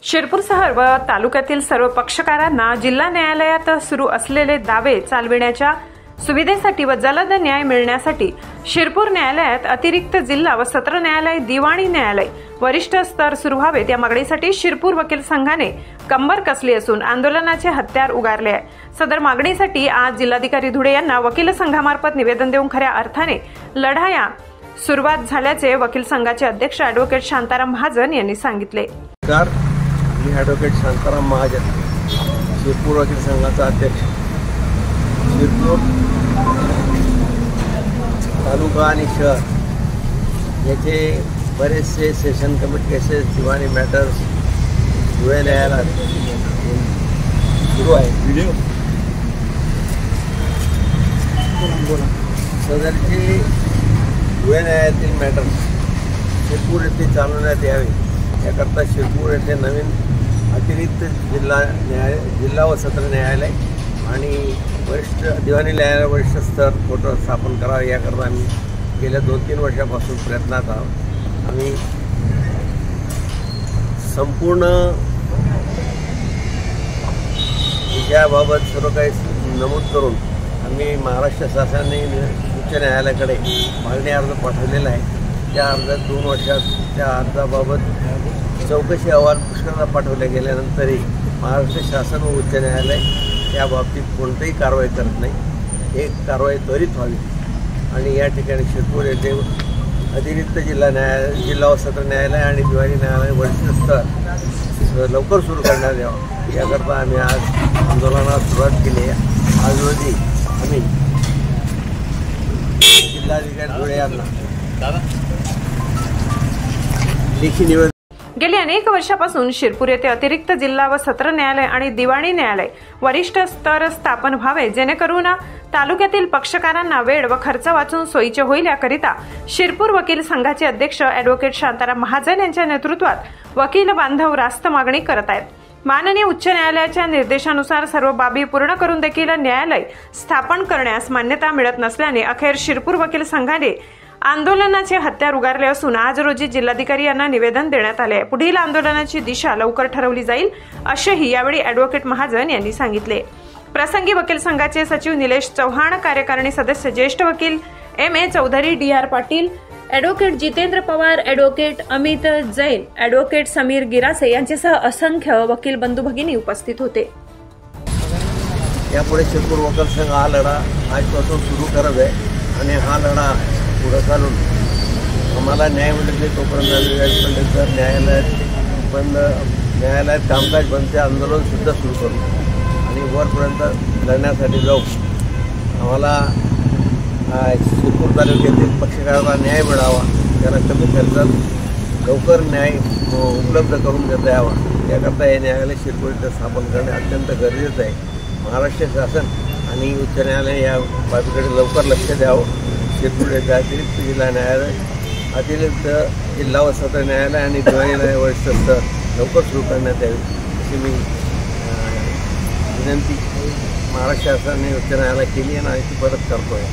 शिरपूरसह तालुक्यातील सर्व पक्षकारांना जिल्हा न्यायालयात सुरू असलेले दावे चालविण्याच्या सुविधेसाठी व जलद न्याय मिळण्यासाठी शिरपूर न्यायालयात अतिरिक्त जिल्हा व सत्र न्यायालय, दिवाणी न्यायालय वरिष्ठ स्तर सुरू व्हावेत या मागणीसाठी शिरपूर वकील संघाने कंबर कसली असून आंदोलनाचे हत्यार उगारले आहे। सदर मागणीसाठी आज जिल्हाधिकारी धुळे यांना वकील संघामार्फत निवेदन देऊन खऱ्या अर्थाने लढाया सुरुवात झाल्याचे वकील संघाचे अध्यक्ष ॲडव्होकेट शांताराम महाजन यांनी सांगितले। मी ॲडव्होकेट शांताराम महाजन, शिरपूर वकील संघाचा अध्यक्ष। शिरपूर तालुका आणि शहर याचे बरेचसे सेशन कमिटी केसेस, दिवाणी मॅटर्स धुळे न्यायालयात सुरू आहे। सदरचे धुळे न्यायालयातील मॅटर्स शिरपूर येथे चालवण्यात यावे याकरता शिरपूर येथे नवीन अतिरिक्त जिल्हा व सत्र न्यायालय आणि वरिष्ठ दिवाणी न्यायालय वरिष्ठ स्तर कोर्ट स्थापन करावे याकरता आम्ही गेल्या 2-3 वर्षापासून प्रयत्नात आहोत। आम्ही संपूर्ण विषयाबाबत सर्व काही नमूद करून आम्ही महाराष्ट्र शासनाने उच्च न्यायालयाकडे मागणी अर्ज पाठवलेला आहे। त्या अर्जात 2 वर्षाच्या अर्जाबाबत चौकशी अहवाल पुष्कळदा पाठवले गेल्यानंतरही महाराष्ट्र शासन व उच्च न्यायालय या बाबतीत कोणतीही कारवाई करत नाही। एक कारवाई त्वरित व्हावी आणि या ठिकाणी शिरपूर येथे अतिरिक्त जिल्हा व सत्र न्यायालय आणि दिवाणी न्यायालय वरिष्ठ स्तर लवकर सुरू करण्यात यावं याकरता आम्ही आज आंदोलनाला सुरुवात केली आहे। आज रोजी आम्ही जिल्हाधिकारी धुळे यांना लेखी निवेदन गेली अनेक वर्षापासून शिरपूर येथे अतिरिक्त जिल्हा व सत्र न्यायालय आणि दिवाणी न्यायालय वरिष्ठ स्तर स्थापन व्हावे जेणेकरून तालुक्यातील पक्षकारांना वेळ व खर्च वाचून सोयीचे होईल याकरिता शिरपूर वकील संघाचे अध्यक्ष ॲडव्होकेट शांताराम महाजन यांच्या नेतृत्वात वकील बांधव रास्त मागणी करत आहेत। माननीय उच्च न्यायालयाच्या निर्देशानुसार सर्व बाबी पूर्ण करून देखील न्यायालय स्थापन करण्यास मान्यता मिळत नसल्याने अखेर शिरपूर वकील संघाने आंदोलनाचे हत्यार उगारले असून आज रोजी जिल्हाधिकारी यांना निवेदन देण्यात आले आहे। पुढील आंदोलनाची दिशा लवकर ठरवली जाईल असेही यावेळी ॲडव्होकेट महाजन यांनी सांगितले। प्रसंगी वकील संघाचे सचिव निलेश चव्हाण, कार्यकारिणी सदस्य ज्येष्ठ वकील M.A. Chaudhari, D.R. Patil, advocate Jitendra Pawar, advocate Amit Jain, advocate Sameer Girase यांच्यासह असंख्य वकील बंधू भगिनी उपस्थित होते। यापुढे शिरपूर वकील संघ हा लढा आजपासून सुरू करत आहे आणि हा लढा पुढे चालून आम्हाला न्याय मिळते तोपर्यंत तर न्यायालयात कामकाज बंद आंदोलन सुद्धा सुरू करू आणि वरपर्यंत लढण्यासाठी जाऊ। आम्हाला शिरपूर तालुक्यातील पक्षकारांना न्याय मिळावा, त्यांना कमी खर्चात लवकर न्याय उपलब्ध करून देता यावा याकरता हे न्यायालय शिरपूर इथं स्थापन करणे अत्यंत गरजेचं आहे। महाराष्ट्र शासन आणि उच्च न्यायालय या बाबीकडे लवकर लक्ष द्यावं। शिरपूर येथे अतिरिक्त जिल्हा न्यायालय, अतिरिक्त जिल्हा व सत्र न्यायालय आणि दिवाणी न्यायालय वरिष्ठ स्तर लवकर सुरू करण्यात यावी अशी मी विनंती महाराष्ट्र शासनाने उच्च न्यायालयाला केली आहे आणि ती परत करतो आहे।